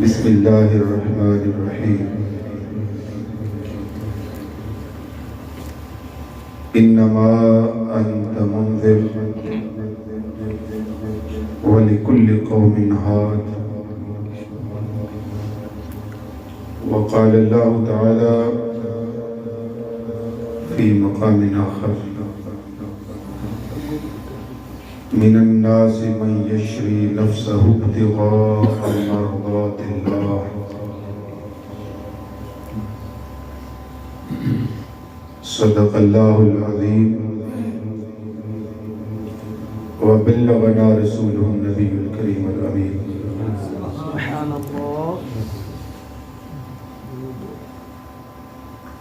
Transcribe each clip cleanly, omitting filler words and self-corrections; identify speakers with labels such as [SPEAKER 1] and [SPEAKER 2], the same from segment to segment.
[SPEAKER 1] بسم اللہ الرحمن الرحیم انما انت منذر ولكل قوم هاد وقال الله تعالى في مقام آخر من الناس من يشري نفسه ابتغاء مرضات الله صدق الله العظيم وبلغنا رسوله النبي الكريم الأمين
[SPEAKER 2] سبحان الله.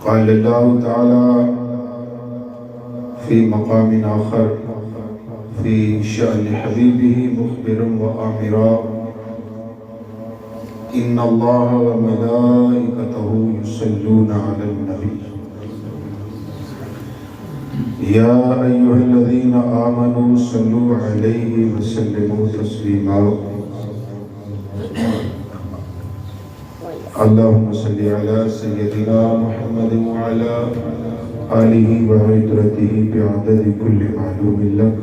[SPEAKER 1] قال الله تعالى في مقام آخر في شأن حبيبه مخبرا وآمرا إن الله وملائكته يصلون على النبي يا أيها الذين آمنوا صلوا عليه وسلموا تسليما اللهم صل على سيدنا محمد وعلى آله وعترته بعدد كل معلوم لك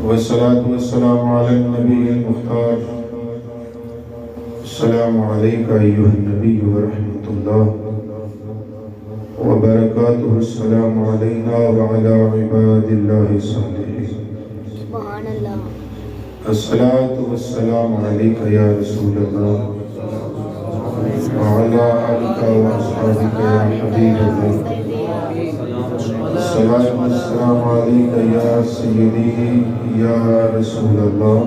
[SPEAKER 1] والصلاة والسلام على النبي المختار السلام عليك أيها النبي ورحمة الله وبركاته السلام علينا وعلى عباد الله الصالحين
[SPEAKER 2] سبحان الله.
[SPEAKER 1] الصلاة والسلام عليك يا رسول الله وعلى آلك وأصحابك يا حبيب الله الصلاة والسلام عليك يا سيدي يا رسول الله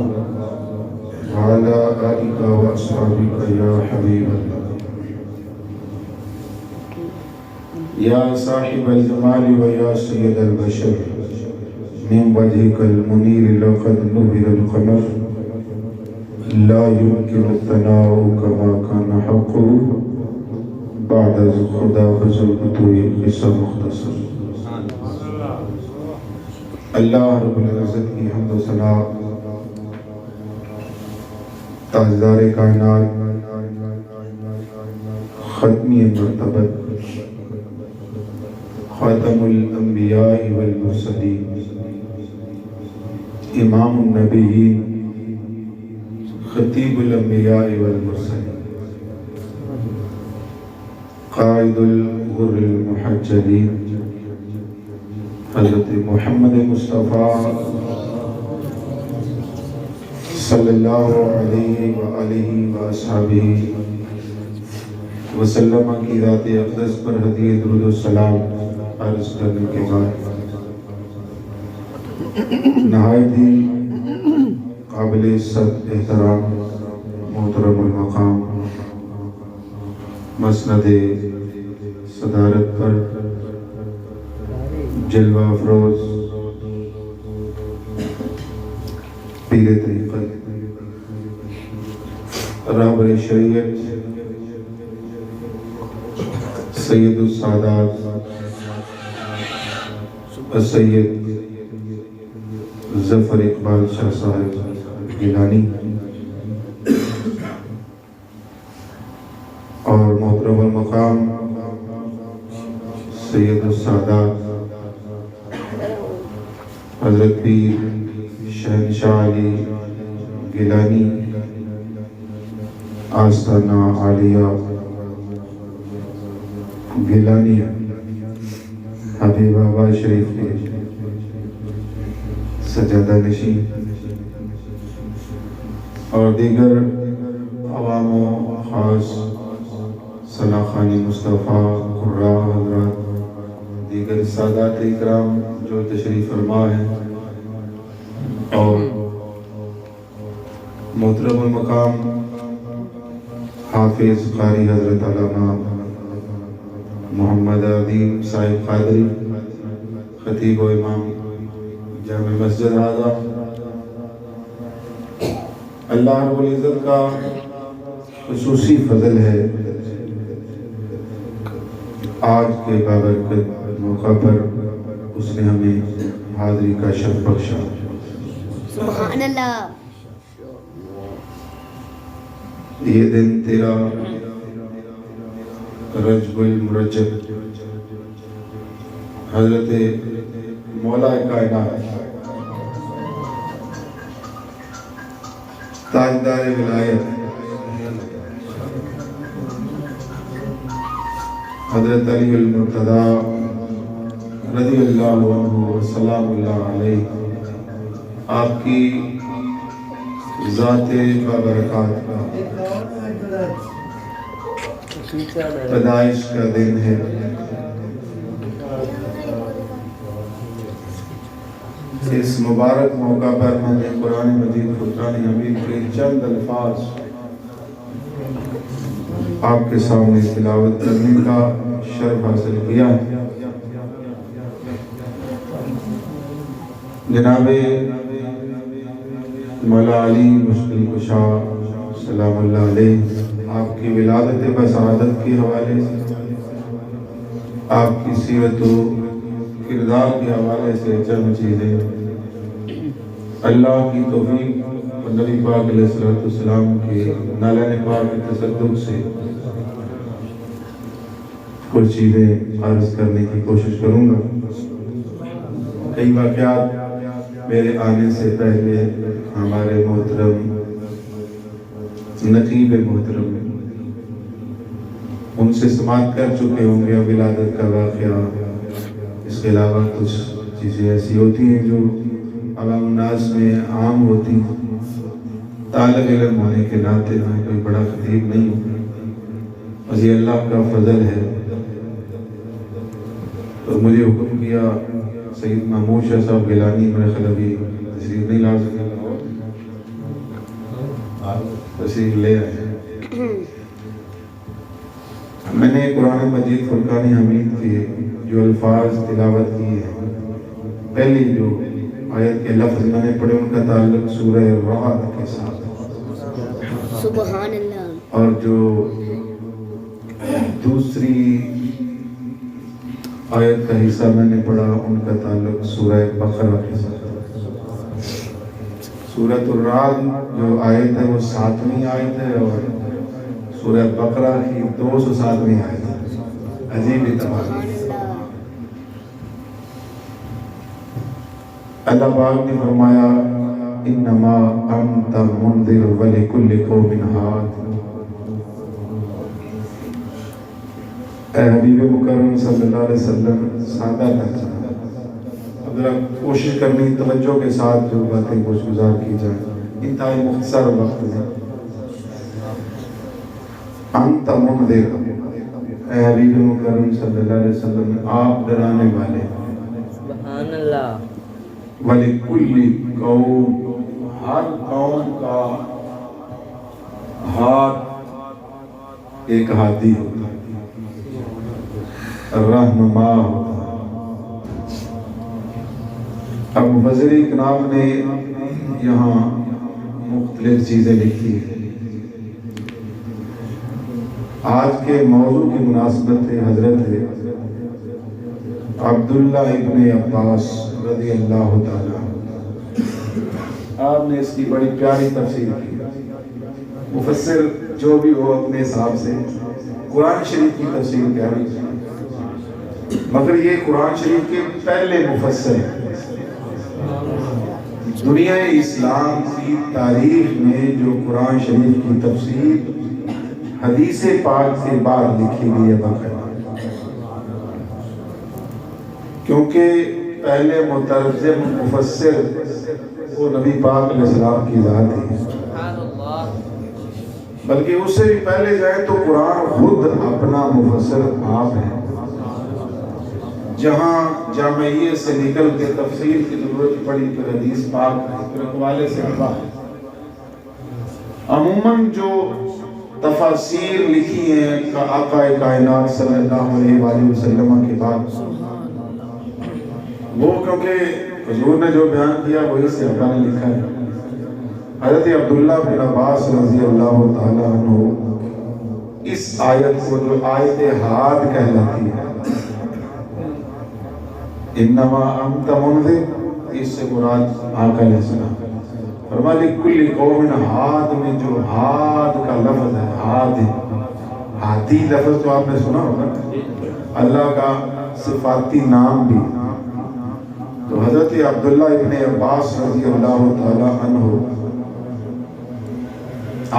[SPEAKER 1] وعلى آلك وأصحابك يا حبيب الله يا صاحب الجمال ويا سيد البشر من وجهك المنير لقد نبر القمر لا يمكن الثناء كما كان حقه بعد خدا بزرگتو یہ قصہ مختصر اللہ رب العزت کی حمد و ثنا تاجدار کائنات ختمی مرتبت خاتم الانبیاء والمرسلین امام النبیین خطیب الانبیاء والمرسلین قائد الغر المحجلین حضرت محمد مصطفیٰ صلی اللہ علیہ وآلہ وآصحابہ وسلم کی ذات اقدس پر ہدیہ درود و سلام عرض کرنے کے بعد نہایت ہی قابل صد احترام محترم المقام مسند صدارت پر جلوہ افروز پیر طریقت رہبر شریعت سید السادات سید ظفر اقبال شاہ صاحب گیلانی اور محترم المقام سید السادات حضرت پیر شہنشاہ علی گیلانی آستانہ عالیہ گیلانی حبیب آباد شریف کے سجادہ نشین اور دیگر عوام و خاص ثناخانی مصطفیٰ قراء حضرات دیگر سادات اکرام جو تشریف فرما ہیں اور محترم المقام حافظ قاری حضرت علامہ محمد عظیم صاحب قادری خطیب و امام جامع مسجد ہذا اللہ رب العزت کا خصوصی فضل ہے آج کے بابرکت موقع پر اس نے ہمیں حاضری کا شرف بخشا.
[SPEAKER 2] سبحان اللہ.
[SPEAKER 1] یہ دن 13 رجب المرجب حضرت مولا کائنات تاجدار ولایت حضرت علی المرتضی رضی اللہ عنہ وسلام اللہ علیہ آپ کی ذات بابرکات کا پیدائش کا دن ہے۔ اس مبارک موقع پر میں نے قرآن مجید فرقان حمید کے چند الفاظ آپ کے سامنے تلاوت کرنے کا شرف حاصل کیا۔ جناب مولا علی مشکل کشا سلام اللہ علیہ آپ کی ولادت بسعادت کے حوالے سے، آپ کی سیرت و کردار کے حوالے سے چند چیزیں اللہ کی توفیق اور نبی پاک علیہ السلام کے نالین پاک کے تصدق سے کچھ چیزیں عرض کرنے کی کوشش کروں گا۔ کئی واقعات میرے آنے سے پہلے ہمارے محترم نقیب محترم ان سے سماعت کر چکے ہوں گے ولادت کا واقعہ۔ اس کے علاوہ کچھ چیزیں ایسی ہوتی ہیں جو عوام الناس میں عام ہوتی ہیں، طالب علم ہونے کے ناطے میں کوئی بڑا خطیب نہیں ہوں، بس یہ اللہ کا فضل ہے۔ تو مجھے حکم کیا سید محمود شاہ صاحب گیلانی میرے خیال ابھی تشریف نہیں لا سکے، تشریف لے آئے۔ میں نے قرآن مجید فرقان حمید کے جو الفاظ تلاوت کیے ہیں، پہلی جو آیت کے لفظ میں نے پڑھے ان کا تعلق سورہ رعد کے ساتھ،
[SPEAKER 2] سبحان اللہ،
[SPEAKER 1] اور جو دوسری آیت کا حصہ میں نے پڑھا ان کا تعلق سورہ بقرہ کے ساتھ۔ سورۃ الرعد جو آیت ہے وہ 7ویں آیت ہے اور سورہ بقرہ کی 207ویں آیت ہے۔ عجیب اتفاق۔ اللہ پاک نے فرمایا انما انت منذر ولکل قوم ہاد۔ اے حبیب مکرم صلی اللہ علیہ وسلم، سادہ لفظ اب ذرا کوشش کرنی توجہ کے ساتھ جو باتیں کچھ گزار کی جائیں، انتہائی مختصر وقت میں۔ انت منذر، اے حبیب مکرم صلی اللہ علیہ وسلم آپ ڈرانے والے،
[SPEAKER 2] سبحان اللہ،
[SPEAKER 1] وَلِكُلِّ قوم، ہر قوم کا ہاتھ ایک ہاتھی ہوتا ہے، رہنما ہوتا ہے۔ اب مفسر اکرام نے یہاں مختلف چیزیں لکھی ہیں۔ آج کے موضوع کی مناسبت ہے حضرت عبداللہ ابن عباس رضی اللہ تعالیٰ، آپ نے اس کی بڑی پیاری تفسیر کی۔ مفسر جو بھی ہو اپنے حساب سے قرآن شریف کی تفسیر پیاری کی، مگر یہ قرآن شریف کے پہلے مفسر ہیں۔ دنیا اسلام کی تاریخ میں جو قرآن شریف کی تفسیر حدیث پاک سے بعد لکھی گئی ہے باقاعدہ، کیونکہ پہلے مترجم مفسر وہ نبی پاک علیہ السلام کی ذات ہے، بلکہ اس سے بھی پہلے جائیں تو قرآن خود اپنا مفسر آپ ہے۔ جہاں جامعیت سے نکل کے تفسیر کی ضرورت پڑی تو حدیث پاک کے حوالے سے ہوا۔ عموماً جو تفاسیر لکھی ہیں آقا کائنات صلی اللہ علیہ وآلہ وسلم کے بعد، وہ کیونکہ حضور نے جو بیان کیا وہی سے اللہ نے لکھا ہے۔ حضرت عبداللہ بن عباس رضی اللہ تعالیٰ عنہ اس آیت کو جو آیت حاد کہلاتی ہے، انما انت منذر، اس سے مراد آقا علیہ السلام فرمایا لِكُلِّ قَوْمٍ ہاد میں جو ہاد کا لفظ ہے، ہاد ہادی لفظ تو آپ نے سنا ہوگا، اللہ کا صفاتی نام بھی. تو حضرت عبداللہ ابن عباس رضی اللہ تعالی عنہ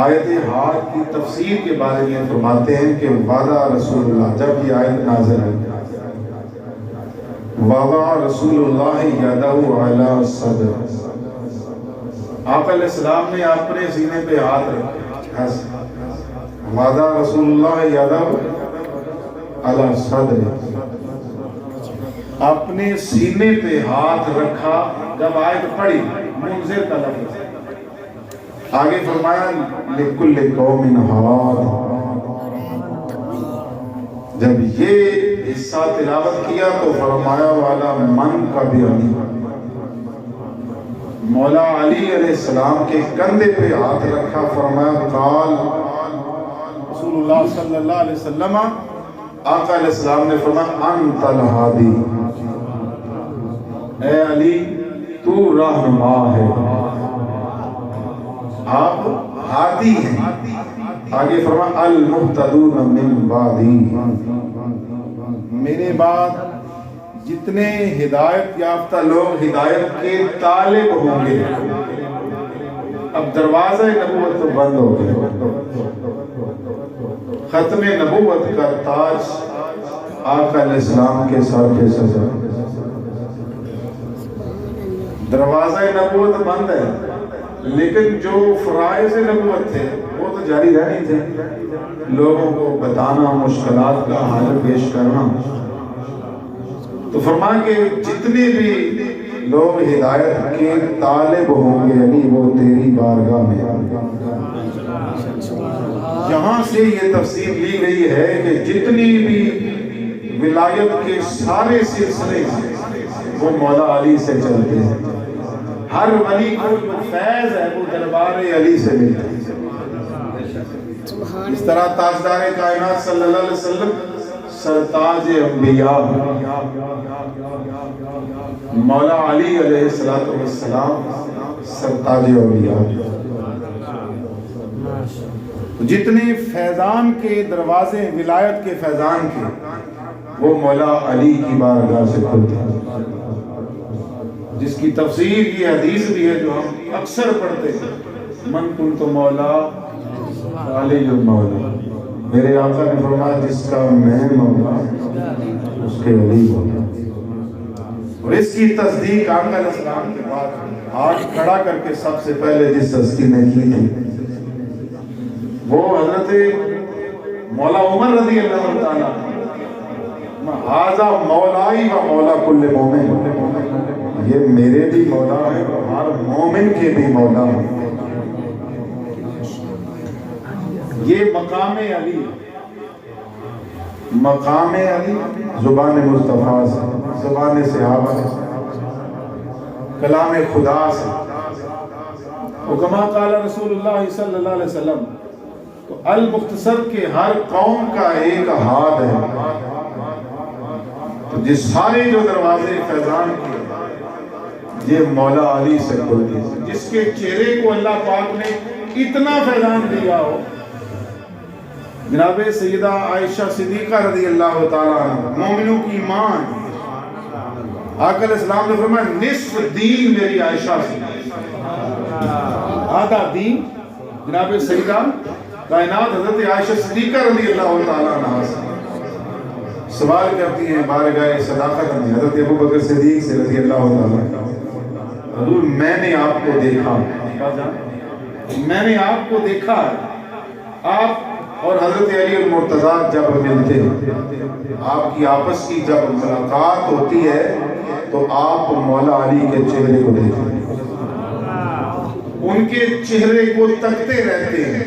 [SPEAKER 1] آیت ہاد کی تفسیر کے بارے میں فرماتے ہیں کہ وعدہ رسول اللہ، جب یہ آیت نازل ہے، وَوَضَعَ رَسُولُ اللَّهِ يَدَهُ عَلَى صَدْرِهِ، آقا علیہ السلام نے اپنے سینے پہ ہاتھ رکھا. وَوَضَعَ رَسُولُ اللَّهِ يَدَهُ عَلَى صَدْرِهِ، اپنے سینے پہ ہاتھ رکھا. جب آیت پڑھی منذر کا لفظ، آگے فرمایا لِكُلِّ قَوْمٍ ہاد. جب یہ حصہ تلاوت کیا تو فرمایا والا من کا بھی علی، مولا علی علیہ السلام کے کندھے پہ ہاتھ رکھا. فرمایا قال رسول اللہ صلی اللہ علیہ وسلم، آقا علیہ السلام نے فرمایا انت الہادی، اے علی تو رہنما ہے، آپ ہادی ہیں. آگے فرمایا المہتدون من بعدی، میرے بعد جتنے ہدایت یافتہ لوگ ہدایت کے طالب ہوں گے. اب دروازہ نبوت تو بند ہو گیا، ختم نبوت کا تاج آقا علیہ السلام کے سر پہ سجا. دروازہ نبوت بند ہے، لیکن جو فرائض نبوت تھے وہ تو جاری رہنے تھے، لوگوں کو بتانا، مشکلات کا حل پیش کرنا. تو فرمایا کہ جتنے بھی لوگ ہدایت کے طالب ہوں گے علی وہ تیری بارگاہ میں. یہاں سے یہ تفسیر لی گئی ہے کہ جتنی بھی ولایت کے سارے سلسلے وہ مولا علی سے چلتے ہیں. ہر ولی کو جو فیض ہے وہ دربار علی سے ملتا ہے. اس طرح تاجدار کائنات صلی اللہ علیہ وسلم سرتاج انبیاء مولا علی علیہ السلام سرتاج اولیاء. جتنے فیضان کے دروازے ولایت کے فیضان کے وہ مولا علی کی بارگاہ سے کھلتے ہیں، جس کی تفسیر یہ حدیث بھی ہے جو ہم اکثر پڑھتے ہیں، من کنت مولا علی المولا. میرے آقا نے فرمایا جس کا میں مولا اس کے علی مولا. اور اس کی تصدیق آقا علیہ السلام کے بعد ہاتھ کھڑا کر کے سب سے پہلے جس ہستی نے کی تھی وہ حضرت مولا عمر رضی اللہ تعالیٰ ھذا مولائی و مولا کل مومن، یہ میرے بھی مولا ہے اور ہر مومن کے بھی مولا ہے. یہ مقام علی، مقام علی زبان مصطفیٰ سے، زبان صحابہ سے، کلام خدا سے. وکما قال رسول اللہ صلی اللہ علیہ وسلم، تو المختصر کے ہر قوم کا ایک ہاتھ ہے. تو جس سارے جو دروازے فیضان کے یہ مولا علی سے کھلتے ہیں. جس کے چہرے کو اللہ پاک نے اتنا فیضان دیا ہو، جناب سیدہ عائشہ صدیقہ رضی اللہ تعالیٰ عنہ مومنوں کی ماں، آقا علیہ السلام نے فرمایا نصف دین میری عائشہ سے، آدھا دین جناب سیدہ کائنات حضرت عائشہ صدیقہ رضی اللہ تعالیٰ عنہ سے. سوال کرتی ہیں بارگاہ صداقت میں حضرت ابو بکر صدیق سے رضی اللہ تعالیٰ عنہ، حضور میں نے آپ کو دیکھا، میں نے آپ کو دیکھا ہے، آپ اور حضرت علی المرتضیٰ جب ملتے ہیں، آپ کی آپس کی جب ملاقات ہوتی ہے تو آپ مولا علی کے چہرے کو دیکھتے ہیں، ان کے چہرے کو تکتے رہتے ہیں.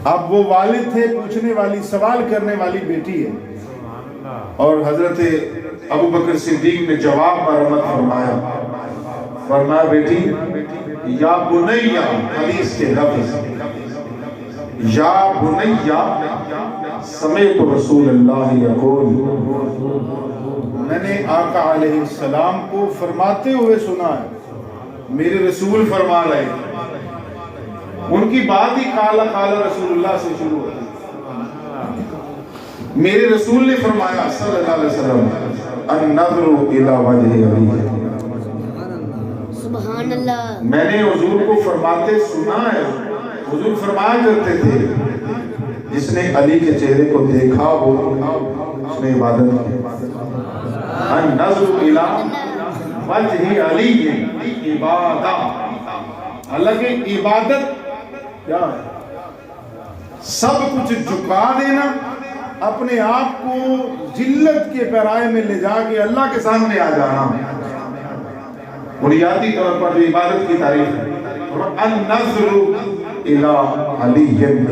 [SPEAKER 1] اب وہ والد تھے، پوچھنے والی سوال کرنے والی بیٹی ہے، اور حضرت ابو بکر صدیق نے جواب مرمت فرمایا بیٹی یا بنیہ، حدیث کے لفظ یا بنیہ سمعت رسول اللہ یقول، میں نے آقا علیہ السلام کو فرماتے ہوئے سنا ہے، میرے رسول فرما رہے ہیں، ان کی بات ہی قال قال رسول اللہ سے شروع ہوتی ہے۔ میرے رسول نے فرمایا صلی اللہ علیہ وسلم النظر الی وجہ ابی،
[SPEAKER 2] سبحان اللہ۔
[SPEAKER 1] میں نے حضور کو فرماتے سنا ہے، حضور فرمایا کرتے تھے جس نے علی کے چہرے کو دیکھا وہ اس نے عبادت کی۔ النظر الی وجہ علی عبادت، حالانکہ عبادت کیا ہے؟ سب کچھ جھکا دینا، اپنے آپ کو ذلت کے پیرائے میں لے جا کے اللہ کے سامنے آ جانا، بنیادی طور پر جو عبادت کی تعریف ہے۔ النظر الی علی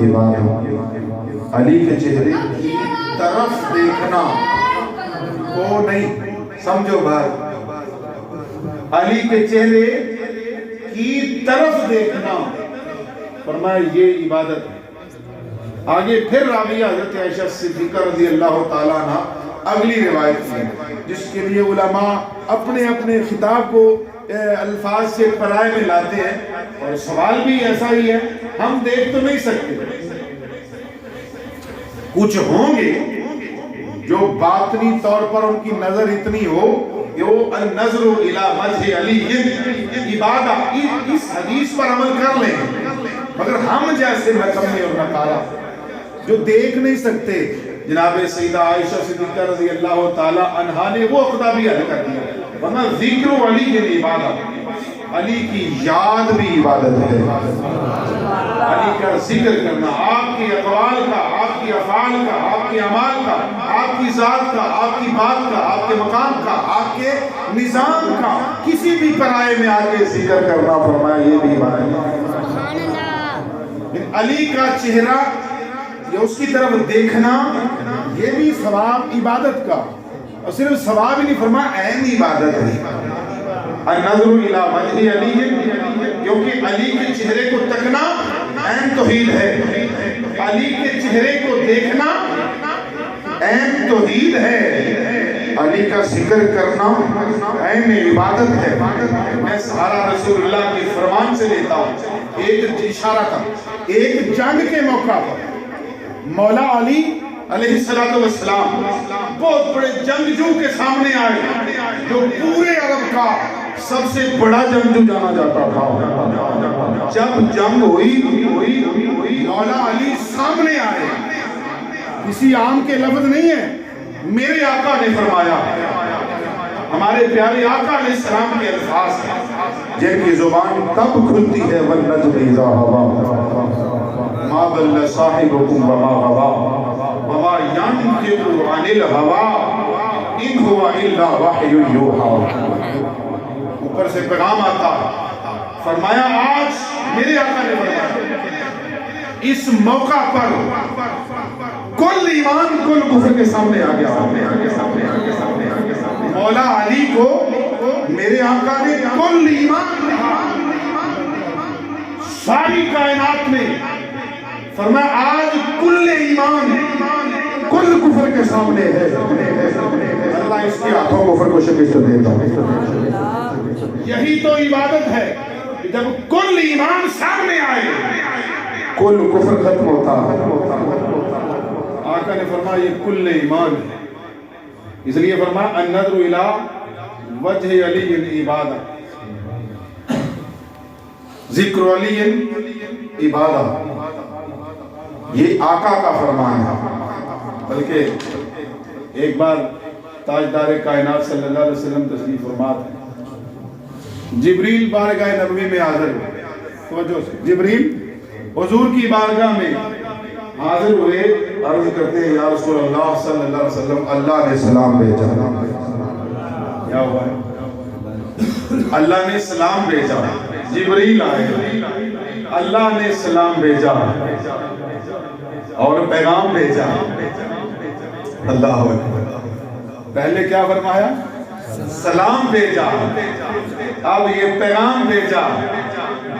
[SPEAKER 1] عبادت، علی کے چہرے کی طرف دیکھنا کو نہیں، سمجھو بات، علی کے چہرے کی طرف دیکھنا فرمایا یہ عبادت ہے۔ آگے پھر راویہ حضرت عائشہ صدیقہ رضی اللہ تعالیٰ عنہ اگلی روایت ہے جس کے لیے علماء اپنے اپنے خطاب کو الفاظ سے پرائے میں لاتے ہیں، اور سوال بھی ایسا ہی ہے، ہم دیکھ تو نہیں سکتے، کچھ ہوں گے جو باطنی طور پر ان کی نظر اتنی ہو کہ وہ النظر الی وجہ علی عبادت، اس حدیث پر عمل کر لیں، مگر ہم جیسے نکمے اور نکارا جو دیکھ نہیں سکتے، جناب سیدہ عائشہ صدیقہ رضی اللہ تعالی عنہا نے وہ عقدہ بھی حل کر دیا، ورنہ ذکر علی کی عبادت، علی کی یاد بھی عبادت ہے، علی کا ذکر کرنا، آپ کے اقوال کا، آپ کی افعال کا، آپ کے اعمال کا، آپ کی ذات کا، آپ کی بات کا، آپ کے مقام کا، آپ کے نظام کا، کسی بھی پرائے میں آگے ذکر کرنا فرمایا یہ بھی عبادت ہے۔ علی کا چہرہ یا اس کی طرف دیکھنا یہ بھی ثواب عبادت کا، اور صرف ثواب ہی نہیں فرمایا عین عبادت ہے۔ النظر الی وجہ علی، کیونکہ علی کے چہرے کو تکنا عین توحید ہے، علی کے چہرے کو دیکھنا عین توحید ہے، علی کا ذکر کرنا عین عبادت ہے۔ میں سہارا رسول اللہ کے فرمان سے لیتا ہوں، ایک اشارہ تھا، ایک جنگ کے موقع پر مولا علی علیہ السلام بہت بڑے جنگجو کے سامنے آئے، جو پورے عرب کا سب سے بڑا جنگجو جانا جاتا تھا۔ جب جنگ ہوئی مولا علی سامنے آئے، کسی عام کے لفظ نہیں ہے، میرے آقا نے فرمایا، ہمارے پیارے آقا علیہ السلام کے الفاظ جن کی زبان تب کھلتی ہے والنجم اذا ہوا ما ضل صاحبكم وما غوا وما ينطق عن الهوى ان هو الا وحی یوحی۔ اوپر سے پیغام آتا، فرمایا آج میرے آقا نے فرمایا اس موقع پر کل ایمان کل کفر کے سامنے آ گیا۔ مولا علی کو میرے آقا نے کل ایمان ساری کائنات میں فرمایا آج کل ایمان کل کفر کے سامنے ہے، اللہ اس کے ہاتھوں کفر کو شکست دیتا ہے۔ یہی تو عبادت ہے، جب کل ایمان سامنے آئے کل کفر ختم ہوتا ہے۔ آقا نے فرمایا یہ کل ایمان ہے، اس لیے فرمایا النظر الی وجہ علی عبادت، ذکر علی عبادت، یہ آقا کا فرمان ہے۔ بلکہ ایک بار تاجدار کائنات صلی اللہ علیہ وسلم تشریف فرما تھے، جبریل بارگاہ نبوی میں حاضر ہوئے، توجہ سے جبریل حضور کی بارگاہ میں حاضر ہوئے، عرض کرتے ہیں یا رسول اللہ صلی اللہ علیہ وسلم اللہ نے سلام بھیجا۔ کیا ہوا ہے؟ اللہ نے سلام بھیجا، جبریل آئے، اللہ نے سلام بھیجا اور پیغام بھیجا۔ اللہ اکبر، پہلے کیا فرمایا؟ سلام بھیجا، اب یہ پیغام بھیجا۔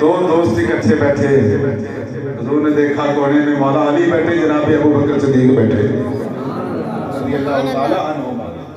[SPEAKER 1] دو دوست اکٹھے بیٹھے، حضور نے دیکھا کونے میں مولا علی بیٹھے، جناب ابو بکر صدیق بیٹھے رضی اللہ تعالی عنہ،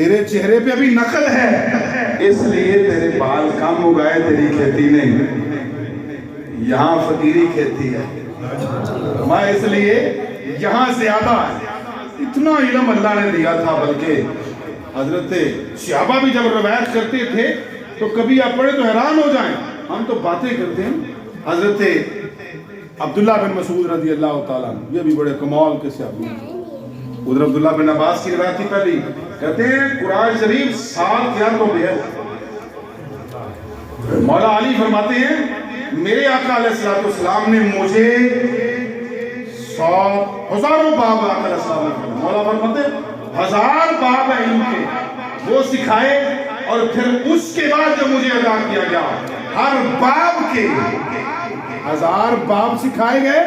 [SPEAKER 3] تیرے چہرے پہ ابھی نقل ہے، اس لیے تیرے بال کم اگائے تیری کھیتی نہیں، یہاں فقیری کھیتی ہے، میں اس لیے یہاں زیادہ ہے۔ اتنا علم اللہ نے دیا تھا، بلکہ حضرت صحابہ بھی جب روایت کرتے تھے تو کبھی آپ پڑھے تو حیران ہو جائیں، ہم تو باتیں کرتے ہیں۔ حضرت عبداللہ بن مسعود رضی اللہ تعالیٰ عنہ، یہ بھی بڑے کمال کے صحابی ہیں۔ ادھر عبداللہ بن عباس کی روایت تھی پہلی، کہتے ہیں قرآن شریف 7 یا تو بھی ہے۔ مولا علی فرماتے ہیں میرے آقا علیہ السلام نے مجھے 100,000 باب آقا علیہ السلام نے، مولا فرماتے ہیں 1000 باب ہیں علم کے، وہ سکھائے، اور پھر اس کے بعد جب مجھے ادا کیا گیا ہر باب کے 1000 باب سکھائے گئے۔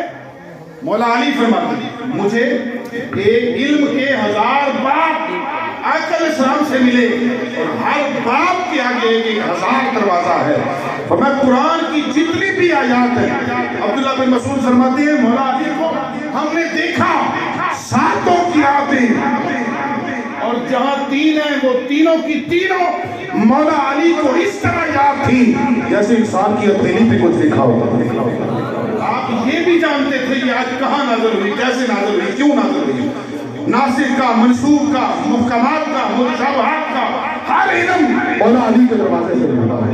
[SPEAKER 3] مولا علی فرماتے ہیں مجھے ایک علم کے 1000 باب آقا علیہ السلام سے ملے، اور ہر باب کے آگے ایک 1000 دروازہ ہے، اور میں قرآن کی جتنی بھی آیات ہیں۔ عبداللہ بن مسعود فرماتے ہیں مولا علی کو ہم نے دیکھا 7 کی آیتیں، اور جہاں 3 ہیں وہ تینوں کی تینوں مولا علی کو اس طرح یاد تھی جیسے انسان کی ہتھیلی پہ کچھ لکھا ہوتا۔ آپ یہ بھی جانتے تھے یہ آج کہاں نازل ہوئی، کیسے نازل ہوئی، کیوں نازل ہوئی، ناسخ کا، منسوخ کا، محکمات کا، متشابہات کا، ہر علم مولا علی کے دروازے سے ملتا ہے۔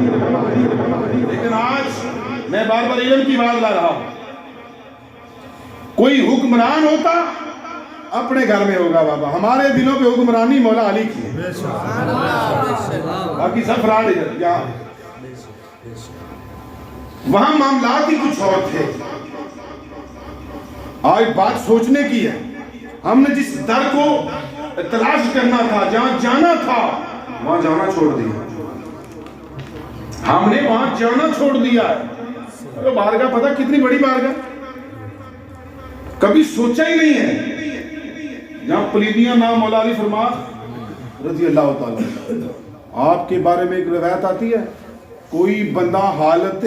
[SPEAKER 3] لیکن آج میں بار بار علم کی بات لا رہا ہوں، کوئی حکمران ہوتا اپنے گھر میں ہوگا بابا، ہمارے دلوں پہ حکمرانی مولا علی کی ہے، باقی سب فراڈ ہے یہاں۔ وہاں معاملات ہی کچھ اور تھے۔ آج بات سوچنے کی ہے، ہم نے جس در کو تلاش کرنا تھا، جہاں جانا تھا، وہاں جانا چھوڑ دیا، ہم نے وہاں جانا چھوڑ دیا ہے۔ بارگاہ پتہ کتنی بڑی بارگاہ، کبھی سوچا ہی نہیں ہے، جہاں پلیدیاں نام مولا علی فرماد رضی اللہ تعالیٰ۔ آپ کے بارے میں ایک روایت آتی ہے، کوئی بندہ حالت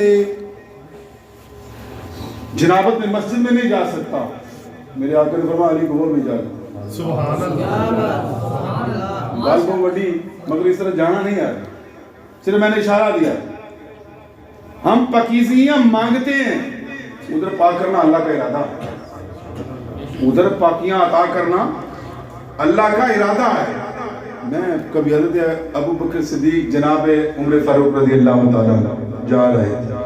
[SPEAKER 3] جنابت میں مسجد میں نہیں جا سکتا، میرے آقا نے فرمایا علی قبول میں جا رہا، سبحان اللہ، بال کو وڈی مگر اس طرح جانا نہیں آ رہا، صرف میں نے اشارہ دیا۔ ہم پاکیزیاں مانگتے ہیں، ادھر پاک کرنا اللہ کا ارادہ، ادھر پاکیاں عطا کرنا اللہ کا ارادہ ہے۔ میں کبھی حضرت ابو بکر صدیق جناب عمر فاروق رضی اللہ تعالیٰ جا رہے تھے،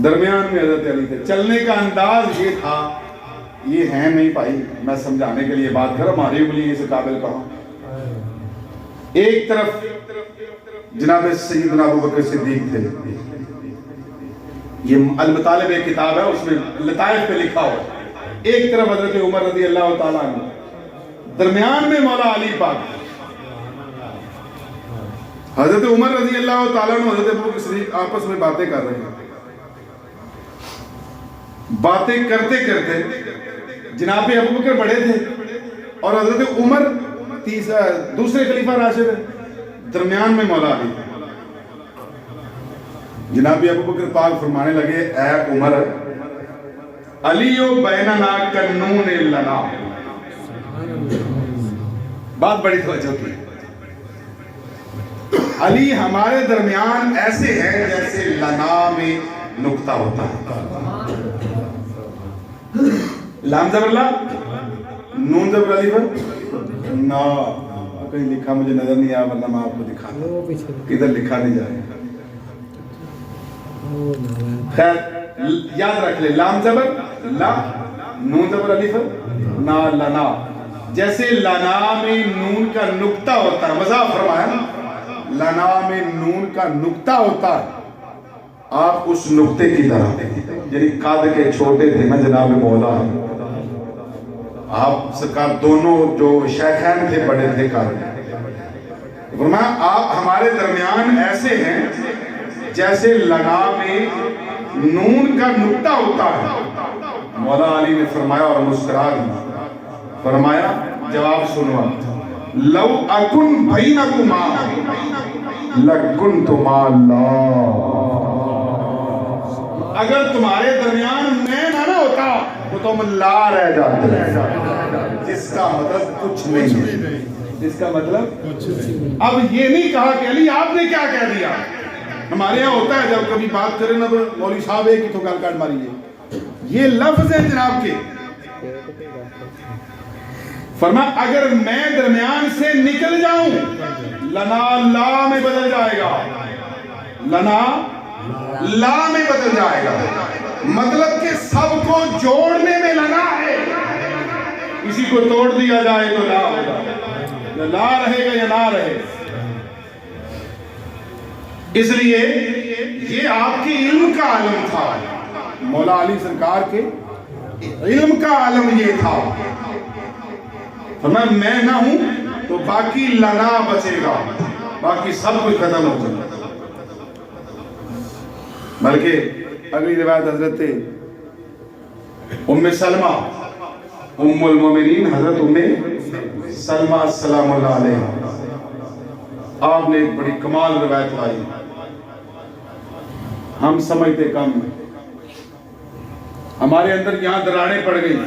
[SPEAKER 3] درمیان میں حضرت علی تھے، چلنے کا انداز یہ تھا، یہ ہے نہیں بھائی، میں سمجھانے کے لیے بات کر، ہماری انگلی اس قابل کہاں۔ ایک طرف جناب سیدنا ابو بکر صدیق تھے، یہ المطالب ایک کتاب ہے، اس میں لطائف پہ لکھا ہوا، ایک طرف حضرت عمر رضی اللہ تعالیٰ عنہ، درمیان میں مولا علی پاک۔ حضرت عمر رضی اللہ تعالیٰ عنہ حضرت ابو بکر صدیق آپس میں باتیں کر رہے ہیں، باتیں کرتے کرتے جناب ابو بکر بڑے تھے اور حضرت عمر دوسرے خلیفہ راشد ہیں، درمیان میں مولا علی۔ جناب ابو بکر پاک فرمانے لگے اے عمر، علیو بیننا کنون لنا، بات بڑی توجہ کی، علی ہمارے درمیان ایسے ہیں جیسے لنا میں نقطہ ہوتا ہے، لام زبر لا، نون زبر علی پر نا، کہیں لکھا مجھے نظر نہیں آیا ورنہ میں آپ کو دکھاتا، کدھر لکھا نہیں جائے، خیر یاد رکھ لے، لام زبر لا، نون زبر علی پر نا، لنا، جیسے لنا میں نون کا نقطہ ہوتا ہے، وضاحت فرمایا نا، لنا میں نون کا نقطہ ہوتا ہے، آپ اس نقطے کی طرح، یعنی قد کے چھوٹے تھے نا جناب مولا، آپ سرکار دونوں جو شیخین تھے بڑے تھے قد، فرمایا آپ ہمارے درمیان ایسے ہیں جیسے لنا میں نون کا نقطہ ہوتا ہے۔ مولا علی نے فرمایا اور مسکرا دیا، فرمایا جواب سنوا، لو اکن بینکما لکنتما اللہ، اگر تمہارے درمیان میں نہ ہوتا تو تم لا رہ جاتے۔
[SPEAKER 1] جس کا مطلب کچھ نہیں ہے،
[SPEAKER 3] اس کا مطلب اب یہ نہیں کہا کہ علی آپ نے کیا کہہ دیا. ہمارے یہاں ہوتا ہے جب کبھی بات کریں نا تو مولوی صاحب ایک ہی تو گال کاٹ ماریے. یہ لفظ ہے جناب کے. فرمایا اگر میں درمیان سے نکل جاؤں لنا لا میں بدل جائے گا، لنا لا میں بدل جائے گا. مطلب کہ سب کو جوڑنے میں لنا ہے، کسی کو توڑ دیا جائے تو لا ہوگا، یا لا رہے گا یا نہ رہے. اس لیے یہ آپ کے علم کا عالم تھا. مولا علی سرکار کے علم کا عالم یہ تھا. فرمایا میں نہ ہوں تو باقی لنا بچے گا، باقی سب کچھ ختم ہو جائے گا. بلکہ اگلی روایت حضرت ام سلمہ ام المومنین حضرت ام سلمہ السلام اللہ علیہ، آپ نے ایک بڑی کمال روایت لائی. ہم سمجھتے کم ہیں، ہمارے اندر یہاں دراڑیں پڑ گئی.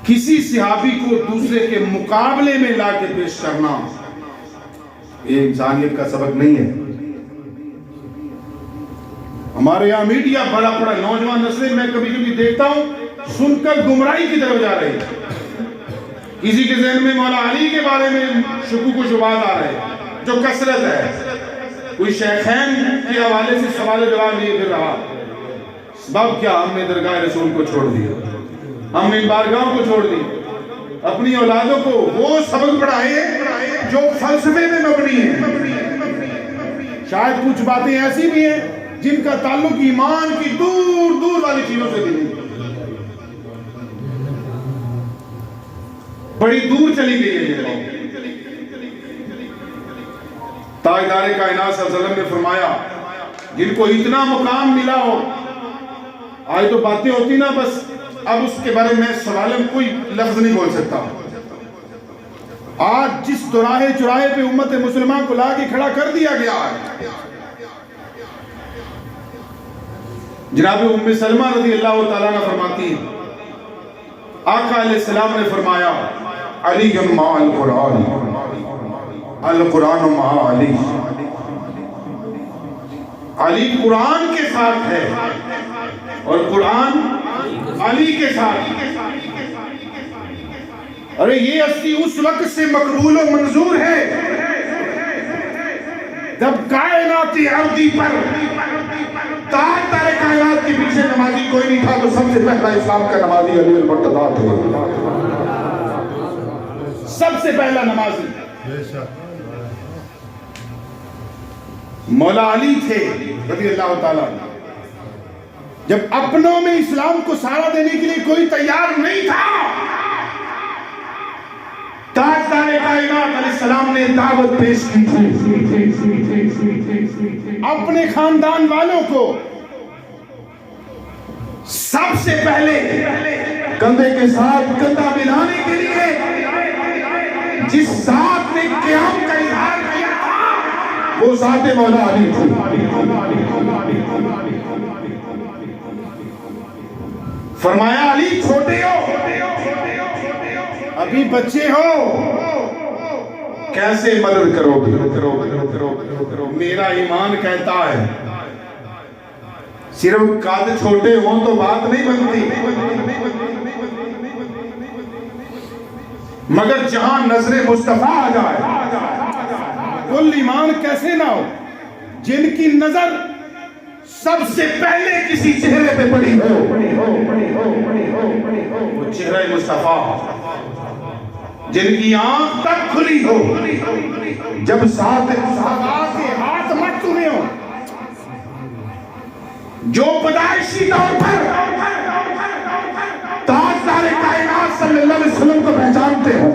[SPEAKER 3] کسی صحابی کو دوسرے کے مقابلے میں لا کے پیش کرنا یہ انسانیت کا سبق نہیں ہے. ہمارے یہاں میڈیا بڑا بڑا نوجوان نسلیں میں کبھی کبھی دیکھتا ہوں سن کر گمراہی کی طرف جا رہے ہیں. کسی کے ذہن میں مولا علی کے بارے میں شکوک و شبہات آ رہے ہیں جو کثرت ہے. کوئی شیخین کے حوالے سے سوال جواب نہیں پھر رہا. سبب کیا؟ ہم نے درگاہ رسول کو چھوڑ دیا، ہم نے ان بارگاہوں کو چھوڑ دی. اپنی اولادوں کو وہ سبق پڑھائے جو فلسفے میں مبنی ہیں. شاید کچھ باتیں ایسی بھی ہیں جن کا تعلق ایمان کی دور دور والی چیزوں سے بھی نہیں، بڑی دور چلی گئی ہے یہ بات. تاجدار کائنات صلی اللہ علیہ وسلم نے فرمایا جن کو اتنا مقام ملا ہو، آج تو باتیں ہوتی نا بس، اب اس کے بارے میں سوالم کوئی لفظ نہیں بول سکتا. آج جس دوراہے چوراہے پہ امت مسلمان کو لا کے کھڑا کر دیا گیا ہے. جناب ام سلمہ رضی اللہ تعالیٰ عنہ فرماتی ہیں آقا علیہ السلام نے فرمایا علی مع القرآن، القرآن مع علی. علی قرآن کے ساتھ ہے اور قرآن علی کے ساتھ. ارے یہ ہستی اس وقت سے مقبول و منظور ہے جب کائنات ارضی پر تاجدار کائنات کے پیچھے نمازی کوئی نہیں تھا تو سب سے پہلا اسلام کا نمازی علی المرتضیٰ تھے. سب سے پہلا نمازی مولا علی تھے رضی اللہ تعالیٰ. جب اپنوں میں اسلام کو سہارا دینے کے لیے کوئی تیار نہیں تھا، تاجدار کائنات علیہ السلام نے دعوت پیش کی تھی اپنے خاندان والوں کو. سب سے پہلے کندھے کے ساتھ کندھا ملانے کے لیے جس ذات نے قیام کا اظہار کیا تھا وہ ذات مولا علی تھی. فرمایا علی چھوٹے ہو، ابھی بچے ہو، کیسے مدد کرو گے؟ میرا ایمان کہتا ہے صرف قد چھوٹے ہوں تو بات نہیں بنتی، مگر جہاں نظر مصطفیٰ آ جائے کل ایمان کیسے نہ ہو جن کی نظر سب سے پہلے کسی چہرے پہ پڑی ہو، وہ چہرہ مصطفیٰ، جن کی آنکھ تک کھلی ہو جب ساتھ کے ہاتھ مت چومے ہو، جو پیدائشی طور پر تاجدار کائنات صلی اللہ علیہ وسلم کو پہچانتے ہو.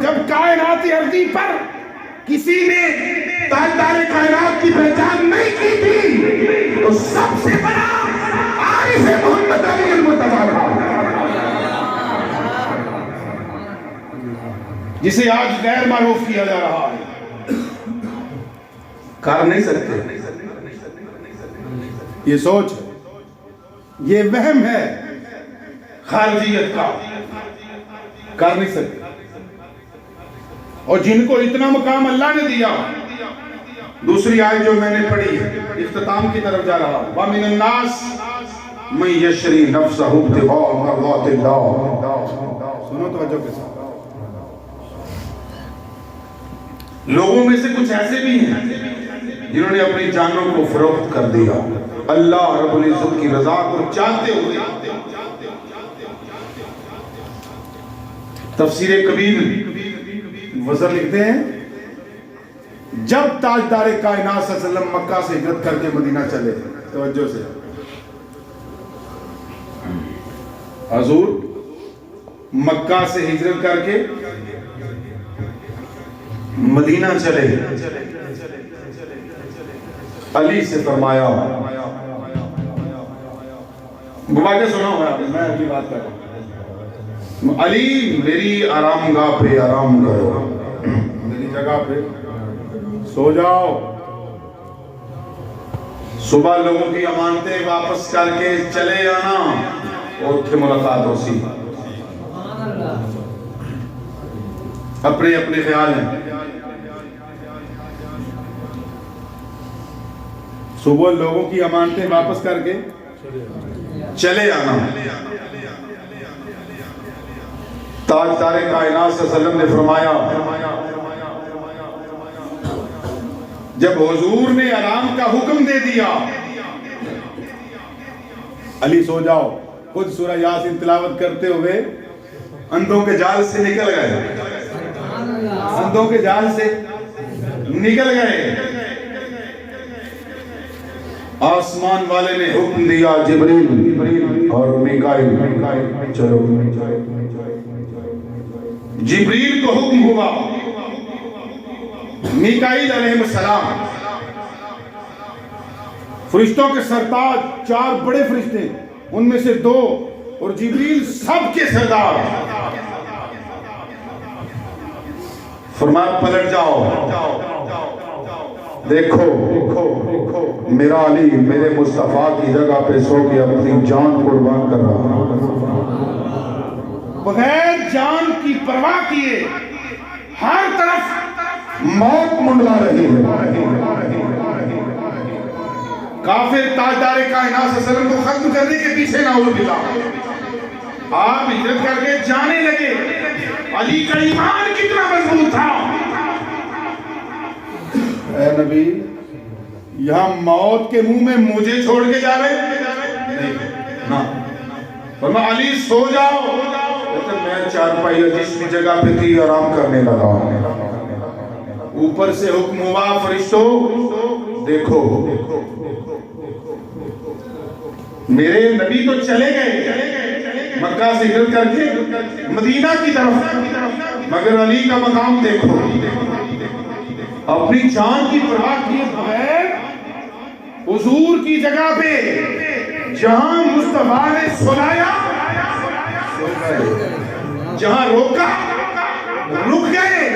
[SPEAKER 3] جب کائنات ارضی پر کسی نے تاجدار کائنات کی پہچان نہیں کی تھی تو سب سے بڑا عارف محمد علی المرتضیٰ جسے آج غیر معروف کیا جا رہا ہے. کر نہیں سکتے. یہ سوچ، یہ وہم ہے خارجیت کا کر نہیں سکتے. اور جن کو اتنا مقام اللہ نے دیا، دوسری آیت جو میں نے پڑھی اختتام کی طرف جا رہا، وَمِنَ النَّاسِ مَن يَشْرِي نَفْسَهُ ابْتِغَاءَ مَرْضَاتِ اللَّهِ. سنو توجہ کے ساتھ. لوگوں میں سے کچھ ایسے بھی ہیں جنہوں نے اپنی جانوں کو فروخت کر دیا اللہ رب العزت کی رضا کو چاہتے ہوئے. تفسیر کبیر وزر لکھتے ہیں جب تاجدار کائنات صلی اللہ علیہ وسلم مکہ سے ہجرت کر کے مدینہ چلے، توجہ سے، حضور مکہ سے ہجرت کر کے مدینہ چلے، علی سے فرمایا، گوا کے سنا ہوا میں ابھی بات کر رہا ہوں، علی میری آرام گاہ پہ آرام کرو، میری جگہ پہ سو جاؤ، صبح لوگوں کی امانتیں واپس کر کے چلے آنا اور پھر ملاقات ہو سی. اپنے اپنے خیال ہیں. صبح لوگوں کی امانتیں واپس کر کے چلے آنا. تاجدار کائنات صلی اللہ علیہ وسلم نے فرمایا جب حضور نے آرام کا حکم دے دیا، علی سو جاؤ، خود سورہ یاسین تلاوت کرتے ہوئے اندھوں کے جال سے نکل گئے، اندھوں کے جال سے نکل گئے. آسمان والے نے حکم دیا جبریل اور میکائیل چلو. جبریل کو حکم ہوا، میکائیل علیہ السلام فرشتوں کے سردار، 4 بڑے فرشتے، ان میں سے 2 اور جبریل سب کے سردار، فرمایا پلٹ جاؤ، دیکھو میرا علی میرے مصطفیٰ کی جگہ پہ سو کے اپنی جان قربان کر رہا، بغیر جان کی پرواہ کیے ہر طرف موت منڈلا رہی ہے. کافر تاجدار کائنات صلی اللہ علیہ وسلم کو ختم کرنے کے پیچھے نعوذ باللہ آپ ہجرت کر کے جانے لگے. علی کا ایمان کتنا مضبوط تھا. اے نبی یہاں موت کے منہ میں مجھے چھوڑ کے جا رہے نہیں. فرمایا علی سو جاؤ. میں چارپائی جس کی جگہ پہ تھی آرام کرنے لگا. اوپر سے حکم ہوا فرشتوں دیکھو میرے نبی تو چلے گئے مکہ سے ہجرت کر کے مدینہ کی طرف، مگر علی کا مقام دیکھو، اپنی جان کی پرواہ کیے بغیر حضور کی جگہ پہ جہاں مصطفیٰ نے سلایا جہاں روکا رک گئے.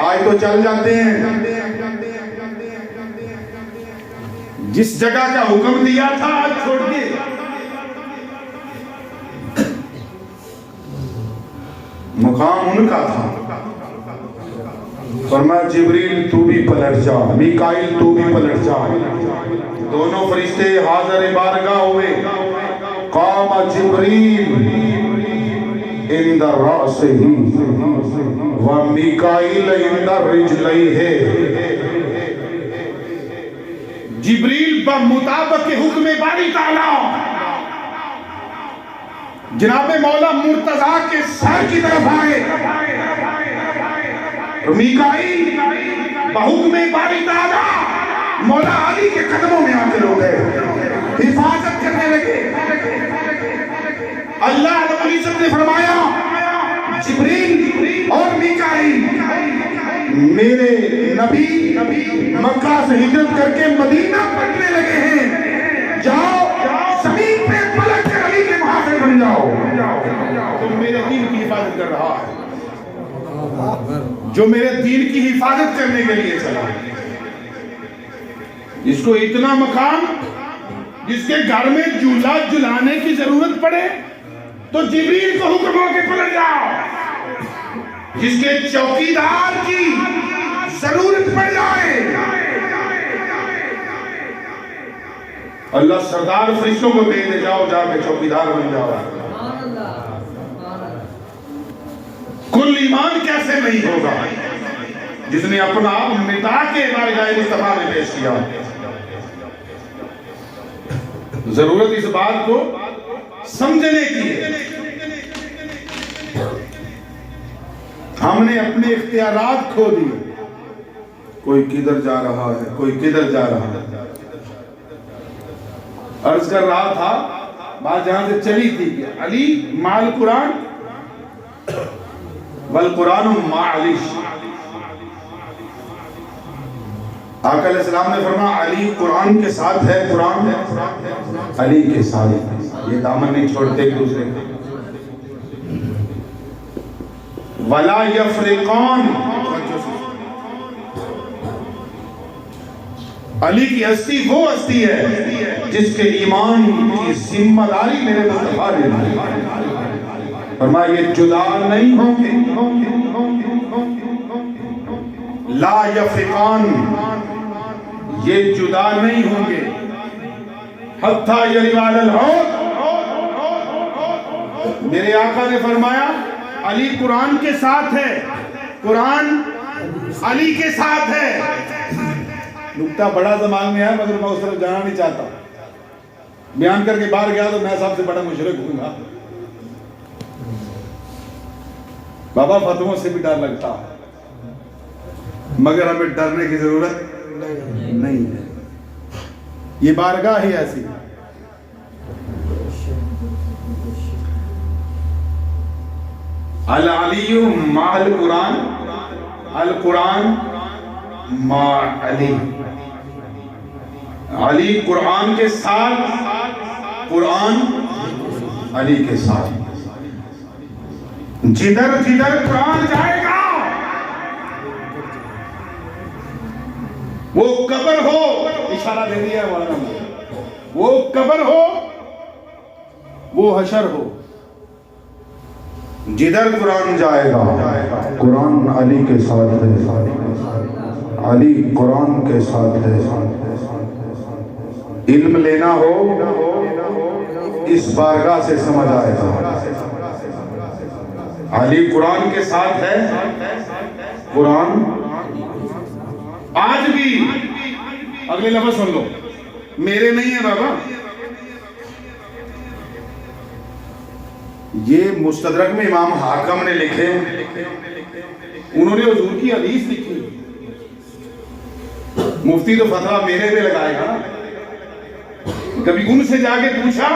[SPEAKER 3] آج تو چل جاتے ہیں، جس جگہ کا حکم دیا تھا آج چھوڑ کے. مقام ان کا تھا. فرمایا جبریل تو بھی پلٹ جا، میکائیل تو بھی پلٹ جا. دونوں فرشتے حاضر بارگاہ ہوئے. قام جبریل عند رأسه ومیکائیل عند رجلیہ. جبریل بمطابق حکم باری تعالیٰ جناب مولا مرتضیٰ کے سر کی طرف آئے. میکائیل بحکم باری تعالیٰ مولا علی کے قدموں میں آ کے رو گئے، حفاظت کرنے لگے. اللہ رب العزت نے فرمایا جبریل اور میکائیل میرے نبی مکہ سے ہجرت کر کے مدینہ پلٹنے لگے ہیں، جاؤ زمین پہ پلٹ کر علی کے محافظ بن جاؤ. تو میرے دین کی حفاظت کر رہا ہے، جو میرے دین کی حفاظت کرنے کے لیے چلا، جس کو اتنا مقام جس کے گھر میں جھولا جھلانے کی ضرورت پڑے تو جبریل کو حکم ہو کے پلٹ جاؤ، جس کے چوکیدار کی ضرورت پڑ جائے اللہ سردار فرشتوں کو دے دے، جاؤ جا کے چوکیدار بن جاؤ۔ کل ایمان کیسے نہیں ہوگا جس نے اپنا آپ مٹا کے بارگاہ مصطفیٰ میں پیش کیا۔ ضرورت اس بات کو سمجھنے کی ہے۔ ہم نے اپنے اختیارات کھو دیے، کوئی کدھر جا رہا ہے، کوئی کدھر جا رہا ہے۔ عرض کر رہا تھا، بات جہاں سے چلی تھی کہ علی مع القرآن والقرآن مع علی۔ آقا علیہ السلام نے فرمایا علی قرآن کے ساتھ ہے، قرآن علی کے ساتھ ہے، یہ دامن نہیں چھوڑتے ایک دوسرے کو۔ وَلَا يَفْرِقَانِ، علی کی ہستی وہ ہستی ہے جس کے ایمان کی ذمہ داری میرے مصطفیٰ نے لی۔ فرمایا یہ جدا نہیں ہوں گے، لا یفرقان، یہ جدا نہیں ہوں گے، حتی یرد علی الحوض۔ میرے آقا نے فرمایا علی قرآن کے ساتھ ہے، قرآن علی کے ساتھ ہے۔ نکتہ بڑا زمان میں ہے مگر میں اس طرف جانا نہیں چاہتا، بیان کر کے باہر گیا تو میں سب سے بڑا مشرک ہوں گا۔ بابا فتووں سے بھی ڈر لگتا مگر ہمیں ڈرنے کی ضرورت نہیں ہے، یہ بارگاہ ہی ایسی۔ العلی مع القرآن، القرآن مع علی، علی قرآن کے ساتھ، قرآن علی کے ساتھ۔ جدھر جدھر قرآن جائے گا وہ قبر ہو، اشارہ دے دیا مولانا نے، وہ قبر ہو وہ حشر ہو، جدھر قرآن جائے گا
[SPEAKER 1] قرآن علی کے ساتھ ہے، علی قرآن کے ساتھ ہے۔ علم لینا ہو اس بارگاہ سے سمجھ آئے گا،
[SPEAKER 3] علی قرآن کے ساتھ ہے، قرآن آج بھی۔ اگلے لفظ سن لو، میرے نہیں ہے بابا، یہ مستدرک میں امام حاکم نے لکھے، انہوں نے حضور کی حدیث لکھی، مفتی تو فتویٰ میرے پہ لگائے گا۔ کبھی ان سے جا کے پوچھا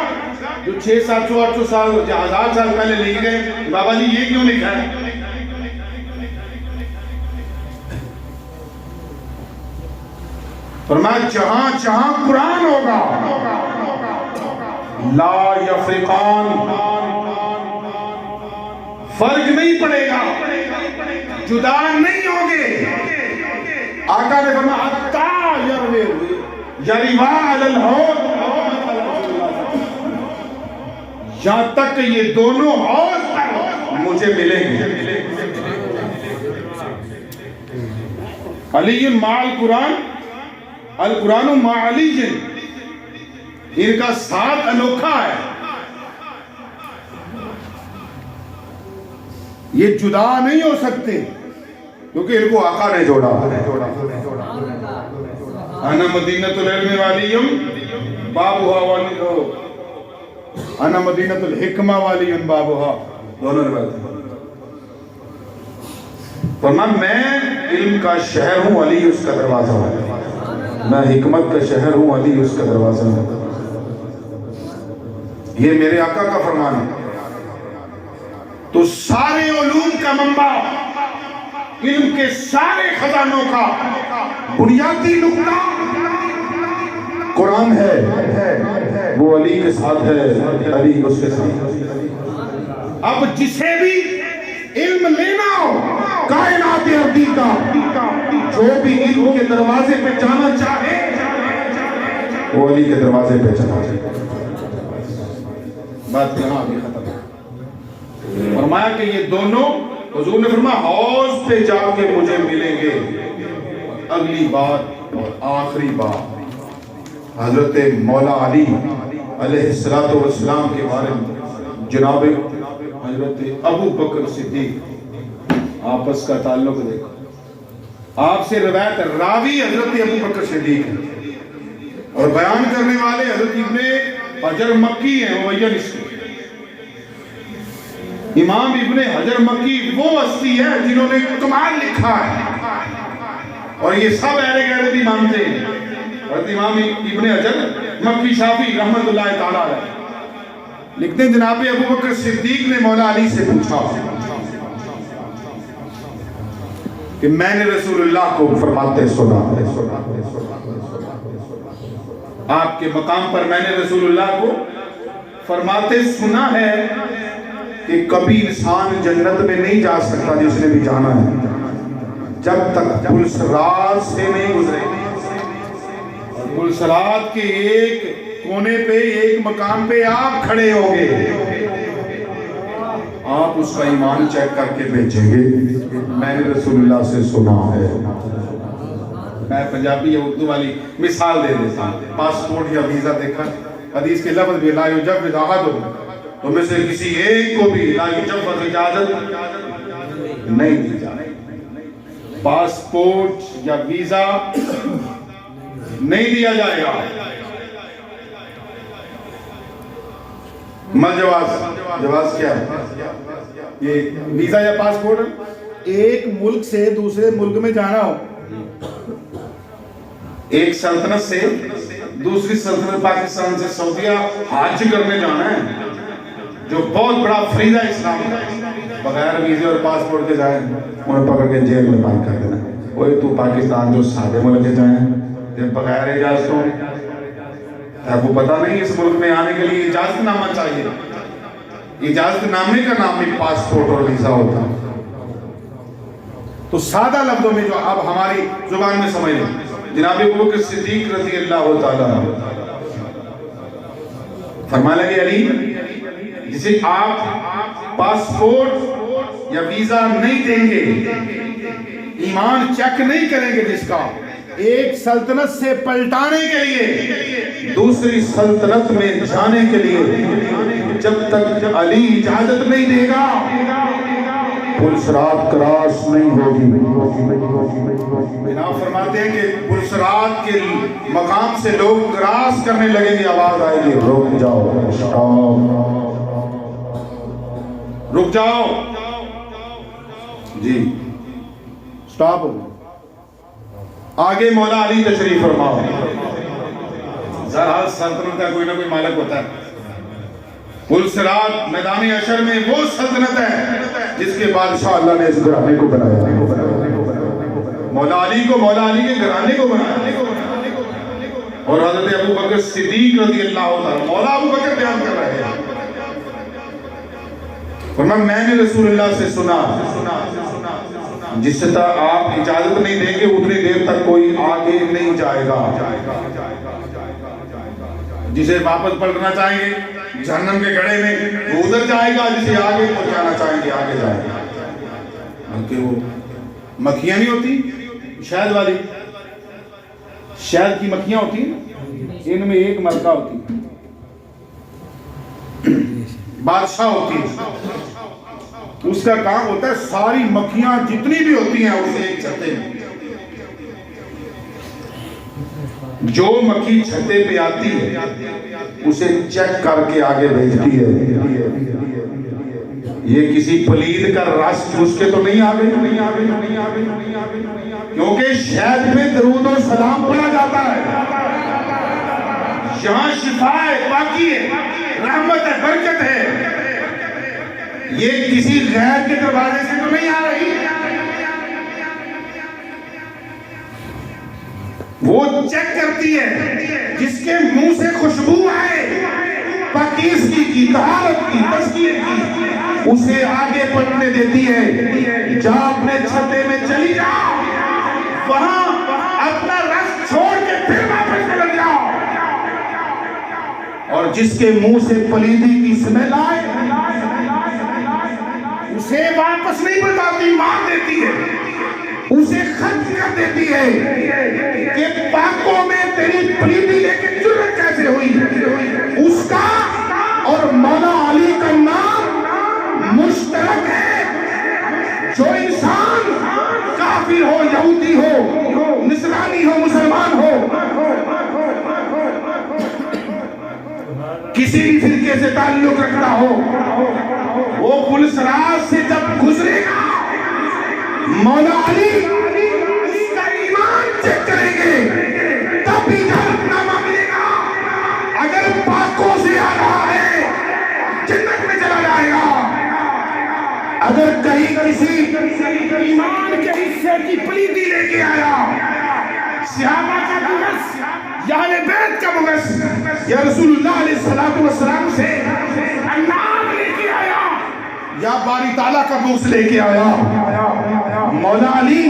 [SPEAKER 3] جو 600 700 800 سال 1000 سال پہلے لکھ گئے، بابا جی یہ کیوں لکھا ہے؟ فرمایا جہاں جہاں قرآن ہوگا لا یفرقان، فرق نہیں پڑے گا، جدا نہیں ہوں گے۔ آقا نے فرمایا حتی یروا علی الحوض، یہاں تک کہ یہ دونوں حوض پر مجھے ملیں گے۔ علی مع القرآن، القرآن مع علی، ان کا ساتھ انوکھا ہے، یہ جدا نہیں ہو سکتے کیونکہ ان کو آقا نے جوڑا۔ انا مدینۃ العلم والیم بابھا والی، انا مدینۃ الحکمہ والی بابھا، دونوں روایت۔ فرمایا میں علم کا شہر ہوں، علی اس کا دروازہ ہوں، میں حکمت کا شہر ہوں، علی اس کا دروازہ ہوں۔ یہ میرے آقا کا فرمان ہے۔ تو سارے علوم کا منبع، علم کے سارے خزانوں کا بنیادی نقطہ قرآن ہے، وہ علی کے ساتھ ہے، علی اس کے ساتھ۔ اب جسے بھی علم لینا ہو کائنات ارضی کا، جو بھی علم کے دروازے پہ جانا چاہے
[SPEAKER 1] وہ علی کے دروازے پہ چلا جائے.
[SPEAKER 3] بات یہاں بھی ختم. فرمایا کہ یہ دونوں حضور نے فرمایا حوض پہ جا کے مجھے ملیں گے. اگلی بات اور آخری بات
[SPEAKER 1] حضرت مولا علی علیہ السلام کے بارے میں جناب
[SPEAKER 3] حضرت ابو بکر صدیق آپس کا تعلق دیکھو. آپ سے روایت راوی حضرت ابو بکر صدیق ہے اور بیان کرنے والے حضرت ابن حجر مکی ہیں. مبین اس کے امام ابن حجر مکی وہ ہستی ہے جنہوں نے کمال لکھا ہے اور یہ سب اہل غیرت بھی مانتے ہیں. حضرت امام ابن حجر مکی شافعی رحمت اللہ تعالیٰ علیہ لکھتے ہیں جناب ابو بکر صدیق نے مولا علی سے پوچھا
[SPEAKER 1] کہ میں نے رسول اللہ کو فرماتے سنا
[SPEAKER 3] آپ کے مقام پر میں نے رسول اللہ کو فرماتے سنا ہے
[SPEAKER 1] کہ کبھی انسان جنت میں نہیں جا سکتا جس نے بھی جانا ہے جب تک پلسرات سے نہیں گزرے.
[SPEAKER 3] پلسرات کے ایک کونے پہ ایک مقام پہ آپ کھڑے ہوں گے.
[SPEAKER 1] آپ اس کا ایمان چیک کر کے بھیجیں گے میں نے رسول اللہ سے سنا ہے.
[SPEAKER 3] میں پنجابی یا اردو والی مثال دے دیتا ہوں.
[SPEAKER 1] پاسپورٹ یا ویزا دیکھا
[SPEAKER 3] حدیث کے لفظ بھی لا یجوز احد
[SPEAKER 1] تو میں سے کسی ایک کو بھی لا یجوز اجازت نہیں دی جائے.
[SPEAKER 3] پاسپورٹ یا ویزا نہیں دیا جائے گا.
[SPEAKER 1] جواز کیا ہے؟
[SPEAKER 3] یہ ویزا یا پاسپورٹ ایک ملک سے دوسرے ملک میں جانا ہو. ایک سلطنت سے دوسری سلطنت پاکستان سے سعودیہ حج کرنے جانا ہے جو بہت بڑا فریضہ اسلام کا.
[SPEAKER 1] بغیر ویزے اور پاسپورٹ کے جائیں انہیں پکڑ کے جیل میں بند کر دینا. وہی تو پاکستان جو سادے ملک کے جائیں بغیر اجازتوں آپ کو پتا نہیں اس ملک میں آنے کے لیے اجازت نامہ چاہیے. اجازت نامے کا نام بھی پاسپورٹ اور ویزا ہوتا.
[SPEAKER 3] تو سادہ لفظوں میں جو اب ہماری زبان میں سمجھ لیں
[SPEAKER 1] جناب ابو بکر صدیق رضی اللہ تعالیٰ
[SPEAKER 3] فرمانے لگے علی جسے آپ پاسپورٹ یا ویزا نہیں دیں گے ایمان چیک نہیں کریں گے جس کا ایک سلطنت سے پلٹانے کے لیے
[SPEAKER 1] دوسری سلطنت میں جانے کے لیے جب تک علی اجازت نہیں دے گا پلسرات کراس نہیں ہوگی.
[SPEAKER 3] جناب فرماتے ہیں کہ پلسرات کے مقام سے لوگ کراس کرنے لگیں گے. آواز آئے گی
[SPEAKER 1] رک جاؤ
[SPEAKER 3] رک جاؤ
[SPEAKER 1] جی
[SPEAKER 3] سٹاپ ہو. آگے مولا علی تشریف فرماؤ. ذرا سلطنت کا کوئی نہ کوئی مالک ہوتا ہے. پلسرات میدان حشر میں وہ سلطنت ہے
[SPEAKER 1] جس کے بادشاہ اللہ نے اس گھرانے کو بنایا.
[SPEAKER 3] مولا علی کو مولا علی کے گھرانے کو بنایا. اور حضرت ابو بکر صدیق رضی اللہ تعالیٰ مولا ابو بکر بیان کر رہے ہیں فرمایا میں نے رسول اللہ سے سنا جس سے آپ اجازت نہیں دیں گے اتنی دیر تک کوئی آگے نہیں جائے گا. جسے واپس پلٹنا چاہیں گے جہنم کے گڑھے میں وہ ادھر جائے گا, جسے آگے پہنچانا چاہیں گے آگے جائے گا. بلکہ وہ مکھیاں نہیں ہوتی شہد والی, شہد کی مکھیاں ہوتی ہیں ان میں ایک ملکہ ہوتی بادشاہ ہوتی ہے, اس کا کام ہوتا ہے ساری مکھیاں جتنی بھی ہوتی ہیں اسے ایک چھتے میں, جو مکھی چھتے پہ آتی ہے اسے چیک کر کے آگے بھیجتی ہے یہ کسی پلید کا رس چوس کے تو نہیں آگے, کیونکہ شہد میں درود و سلام پڑھا جاتا ہے, یہاں شفا ہے, باقی ہے, رحمت ہے, برکت ہے, یہ کسی غیر کے دروازے سے تو نہیں آ رہی. وہ چیک کرتی ہے جس کے منہ سے خوشبو آئے پاکیزگی کی, طہارت کی, تزکیے کی, اسے آگے بڑھنے دیتی ہے. جا اپنے چھتے میں چلی جاؤ, وہاں اپنا رس چھوڑ کے پھر واپس چل جاؤ. اور جس کے منہ سے پلیدی کی اسمیل آئے اسے واپس نہیں بتاتی، مار دیتی ہے، اسے ختم کر دیتی ہے کہ پاکوں میں تیری پلیدی لے کے جرت کیسے ہوئی۔ اس کا اور مولا علی کا نام مشترک ہے۔ جو انسان کافر ہو، یہودی ہو، نصرانی ہو، مسلمان ہو، کسی بھی فرقے سے تعلق رکھتا ہو، وہ پولیس راز سے جب گزرے گا مولا علی اس کا ایمان چیک کریں گے، تب بھی جنت نامہ ملے گا۔ اگر پاکوں سے آ رہا ہے جنت میں چلا جائے گا، اگر کہیں کسی ایمان کے حصے کی پلیدی لے کے آیا، صحابہ کا بغض یا اہل بیت کا بغض یا رسول اللہ علیہ السلام سے انعام لے کے آیا یا باری تعالیٰ کا بغض لے کے آیا، مولا علی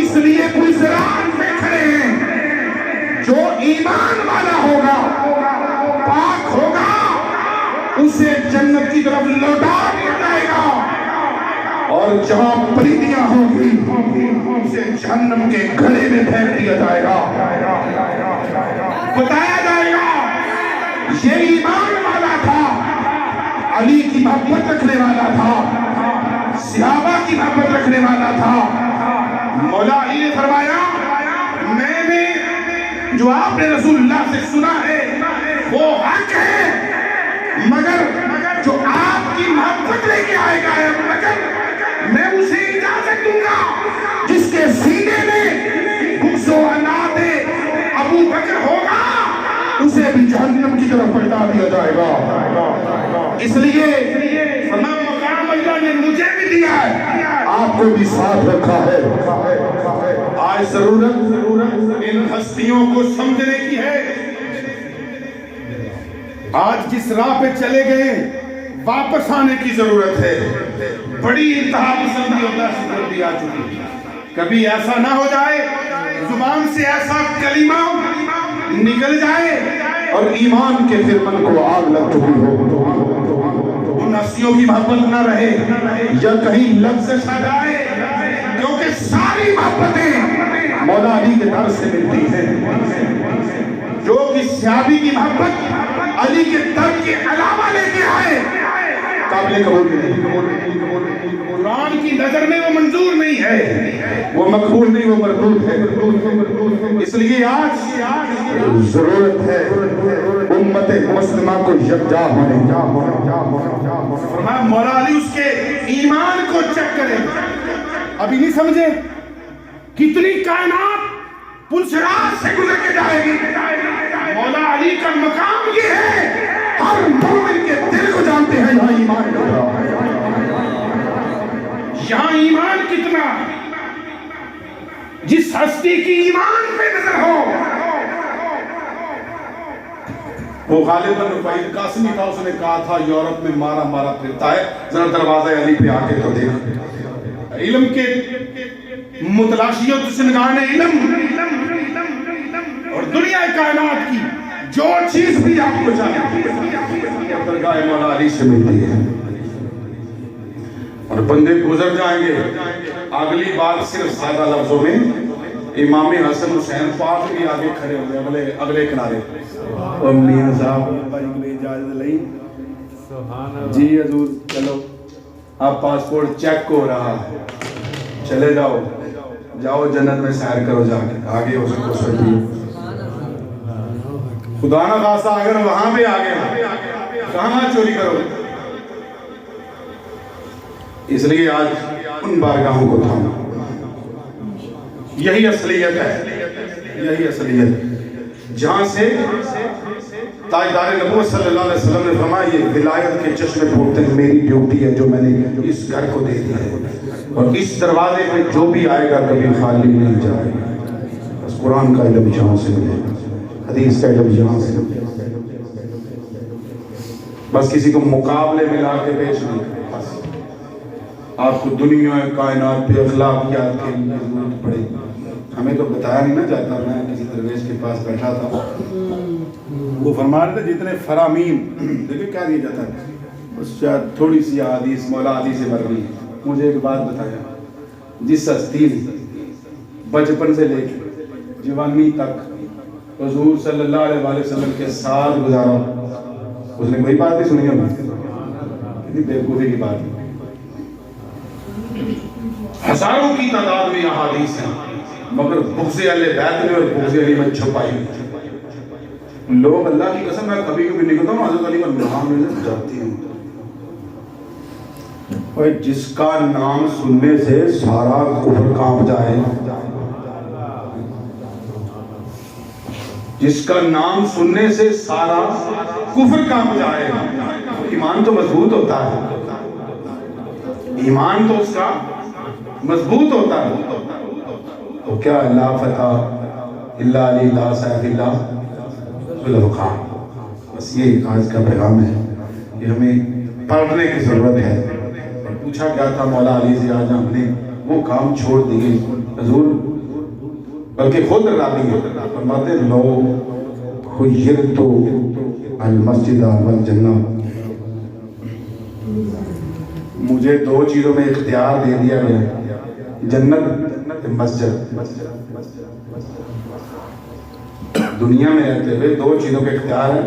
[SPEAKER 3] اس لیے پولیس راز میں کھڑے ہیں۔ جو ایمان والا ہوگا، پاک ہوگا، اسے جنت کی طرف لوٹا دیا جائے گا، اور جہاں پلیدیاں ہوگی اسے جہنم کے گھڑے میں پھینک دیا جائے گا۔ بتایا جائے گا یہ ایمان والا تھا، علی کی محبت رکھنے والا تھا، صحابہ کی محبت رکھنے والا تھا۔ مولا علی نے فرمایا میں نے جو آپ نے رسول اللہ سے سنا ہے وہ حق ہے، مگر جو آپ کی محبت لے کے آئے گا مگر میں اسے اجازت دوں گا جس کے سینے میں بغض و عناد ابو بکر ہوگا اسے بھی جہنم کی طرف پلٹا دیا جائے گا۔ اس لیے تمام مقام اللہ نے مجھے بھی دیا ہے، آپ کو بھی ساتھ رکھا ہے۔ آج ضرورت ان ہستیوں کو سمجھنے کی ہے۔ آج جس راہ پہ چلے گئے واپس آنے کی ضرورت ہے۔ بڑی انتہا پسندی اور دہشتگردی آ چکی، کبھی ایسا نہ ہو جائے زبان سے ایسا کلمہ نکل جائے اور ایمان کے خرمن کو آگ لگ چکی ہو، ان ہستیوں کی محبت نہ رہے یا کہیں لفظ چھا جائے، کیونکہ ساری محبتیں مولا علی کے در سے ملتی ہیں۔ جو کس صحابی کی محبت علی کے در کے علاوہ لے کے آئے قابل قبول نہیں، قرآن کی نظر میں وہ منظور نہیں ہے، وہ مقبول نہیں، وہ مردود ہے۔ اس لیے آج ضرورت ہے امت مسلمہ کو یکجا ہونے۔ فرمایا مولا علی اس کے ایمان کو چیک کرے۔ ابھی نہیں سمجھے کتنی کائنات پل صراط سے گزر کے جائے گی۔ مولا علی کا مقام یہ ہے ہر مومن کے دل کو جانتے ہیں یہاں ایمان کتنا، یہاں ایمان کتنا، جس ہستی کی ایمان پہ نظر ہو۔ وہ غالب بن رفیع قاسمی تھا، اس نے کہا تھا یورپ میں مارا مارا پھرتا ہے، ذرا دروازہ علی پہ آ کے تو دیکھ۔ علم کے متلاشی و تسنگان علم اور دنیا کائنات کی جو چیز بھی آپ کو چاہیے درگاہ مولا علی سے ملتی ہے، اور بندے گزر جائیں گے۔ اگلی بات صرف سادہ لفظوں میں، امام حسن حسین پاک بھی آگے کھڑے ہوئے اگلے کنارے، اور میاں صاحب اجازت لئی جی حضور چلو اب پاسپورٹ چیک ہو رہا ہے، چلے جاؤ جاؤ جنت میں سیر کرو، جا کے آگے ہو سکو سکتی خدا نہ خاصا اگر وہاں پہ آگے کہاں چوری کرو۔ اس لیے آج ان بارگاہوں کو تھامو، یہی اصلیت ہے، یہی اصلیت جہاں سے تاجدار نبوت صلی اللہ علیہ وسلم نے فرمایا یہ ولایت کے چشمے پھوٹتے ہیں، میری ڈیوٹی ہے جو میں نے اس گھر کو دے دیا ہے، اور اس دروازے پہ جو بھی آئے گا کبھی خالی نہیں جائے گا۔ بس قرآن کا علم جہاں سے ملے گا، حدیث کا علم جہاں سے ملے گا، بس کسی کو مقابلے میں لا کے پیش نہیں، بس آپ کو دنیا کائنات پہ اخلاقیات کے لیے ضرورت پڑے گی۔
[SPEAKER 1] ہمیں تو بتایا نہیں نا جاتا. میں کسی درویش کے پاس بیٹھا تھا,
[SPEAKER 3] وہ فرما رہے تھے جتنے فرامین دیکھیں کیا دیا جاتا ہے, بس شاید تھوڑی سی حدیث مولا علی سے مر گئی. مجھے ایک بات بتایا, جس ہستی نے بچپن سے لے کے جوانی تک حضور صلی اللہ علیہ وسلم کے ساتھ گزارا, اس نے کوئی بات نہیں سنی ہمیں, کتنی بیوقوفی کی بات ہے. ہزاروں کی تعداد میں احادیث ہیں, مگر بغض اہل بیت میں اور بغض علی میں چھپائی ہوئی. لوگ اللہ کی قسم, میں کبھی کبھی نکلتا ہوں حضرت علی کا نام لے کر جاتی ہوں. اور جس کا نام سننے سے سارا کفر کانپ جائے, جس کا نام سننے سے سارا کفر کانپ جائے, ایمان تو مضبوط ہوتا ہے, ایمان تو اس کا مضبوط ہوتا ہے. تو کیا لا فتح الا علی لا سیف اللہ ذوالفقار. بس یہ آج کا پیغام ہے کہ ہمیں پڑھنے کی ضرورت ہے. پوچھا کیا تھا مولا علی سے, آج ہم نے وہ کام چھوڑ دیے. حضور بلکہ خود راضی ہے, فرماتے لو خیرت المسجد والجنہ, مجھے دو چیزوں میں اختیار دے دیا گیا, جنت مسجد. دنیا میں رہتے ہوئے دو چیزوں کا اختیار ہے,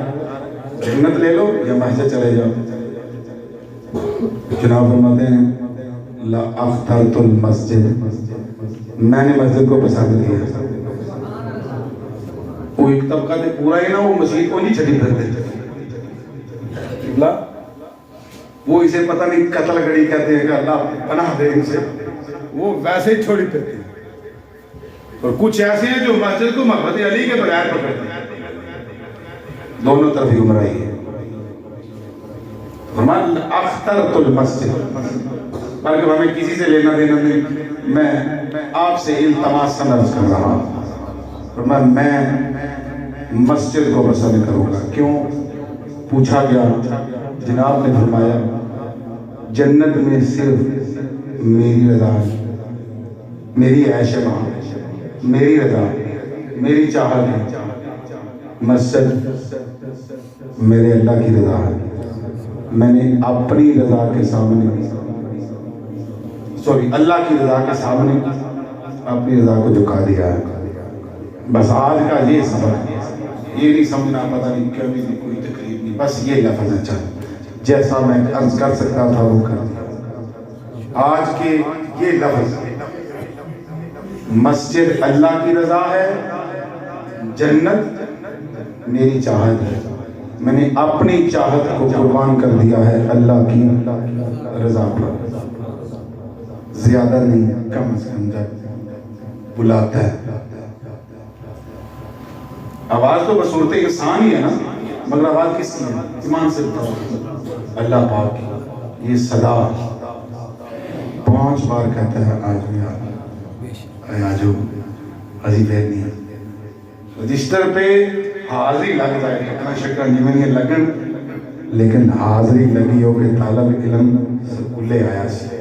[SPEAKER 3] جنت لے لو یا مسجد چلے جاؤ. جناب فرماتے ہیں لا اخترت المسجد, میں نے مسجد کو پسند کیا. وہ ایک طبقہ تھے پورا ہی نا, وہ مسجد کو نہیں چھٹی کرتے, وہ اسے پتہ نہیں قتل گڑی کہتے ہیں کہ اللہ پناہ دے ان سے, وہ ویسے ہی چھوڑی پھرتے ہیں. اور کچھ ایسے ہیں جو مسجد کو محبت علی کے بغیر پکڑتے ہیں. دونوں طرف ہی گمراہی ہے. فرمایا اخترت المسجد, بلکہ ہمیں کسی سے لینا دینا نہیں, میں آپ سے التماس عرض کر رہا ہوں. فرمایا میں مسجد کو پسند کروں گا. کیوں؟ پوچھا گیا, جناب نے فرمایا جنت میں صرف میری رضا ہے, میری عیش وہاں, میری رضا, میری چاہت ہے. مسجد میرے اللہ کی رضا ہے. میں نے اپنی رضا کے سامنے اللہ کی رضا کے سامنے اپنی رضا کو جھکا دیا ہے. بس آج کا یہ سبق, یہ نہیں سمجھنا پتہ نہیں کبھی بھی کوئی تکلیف نہیں, بس یہ لفظ اچھا جیسا میں عرض کر سکتا تھا وہ کر دیا. آج کے یہ لفظ, مسجد اللہ کی رضا ہے, جنت میری چاہت ہے. میں نے اپنی چاہت کو قربان کر دیا ہے اللہ کی رضا پر. زیادہ نہیں, کم از کم جب بلاتا ہے. آواز تو بصورت انسان ہی ہے نا, مگر آواز کس کی ہے؟ ایمان سے بتاؤ. اللہ پاک کی یہ صدا 5 بار کہتا ہے آج بھی آجو حضی پہن نہیں ہے. رجسٹر پہ حاضری لگ جائے, اتنا شکر نہیں میں لگن, لیکن حاضری لگی ہو کہ طالب علم سکولے آیا سے.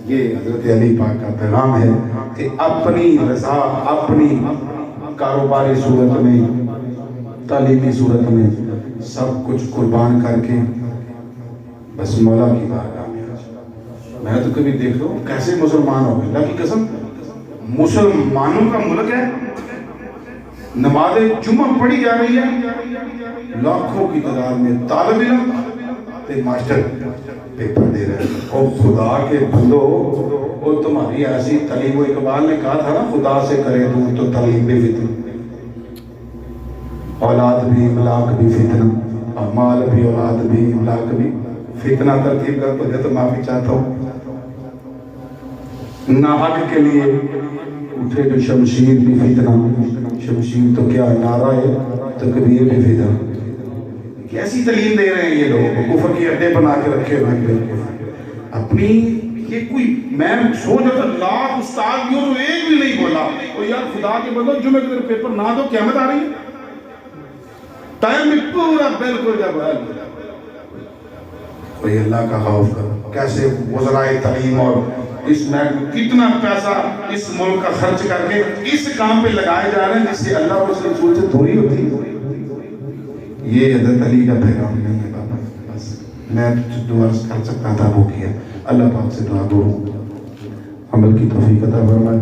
[SPEAKER 3] یہ حضرت علی پاک کا پیغام ہے کہ اپنی رضا, اپنی کاروباری صورت میں, تعلیمی صورت میں سب کچھ قربان کر کے بس مولا کی بارگاہ میں. میں تو کبھی دیکھ لو کیسے مسلمان ہو گئے, اللہ کی قسم مسلمانوں کا ملک ہے, نماز جمعہ پڑھی جا رہی ہے, لاکھوں کی تعداد میں طالب علم تے ماسٹر پیپر دے رہے ہیں. اور خدا کے بندو, وہ تمہاری ایسی تعلیم, و اقبال نے کہا تھا نا خدا سے کرے دور تو تعلیم بھی فتنہ, اولاد بھی املاک بھی فتنہ, مال بھی اولاد بھی املاک بھی فتنہ. ترتیب کر تو ہے تو معافی چاہتا ہوں. ناحق کے لیے اٹھے جو شمشیر بھی فتنہ, شمشیر تو کیا نعرہ ہے تکبیر بھی فتنہ. کیسی تعلیم دے رہے ہیں یہ لوگ, کفر کے اڈے بنا کے رکھے ہوئے اپنی. یہ کوئی میں سوچ رہا تھا لاکھ استاد بھی ہو تو ایک بھی نہیں بولا اور یار خدا کے بندو جمعہ کے دن پیپر نہ دو قیامت آ رہی ہے. ٹائم میں پورا بالکل جب کوئی اللہ کا خوف کرو. کیسے وزرائے تعلیم اور اس محل میں کتنا پیسہ اس ملک کا خرچ کر کے اس کام پہ لگائے جا رہے ہیں جس سے اللہ اور اس رسول سے تھوڑی ہوتی ہے. یہ حضرت علی کا پیغام نہیں ہے بابا. بس میں دعا کر سکتا تھا وہ کیا. اللہ پاک سے دعا کروں عمل کی توفیق عطا فرمائے.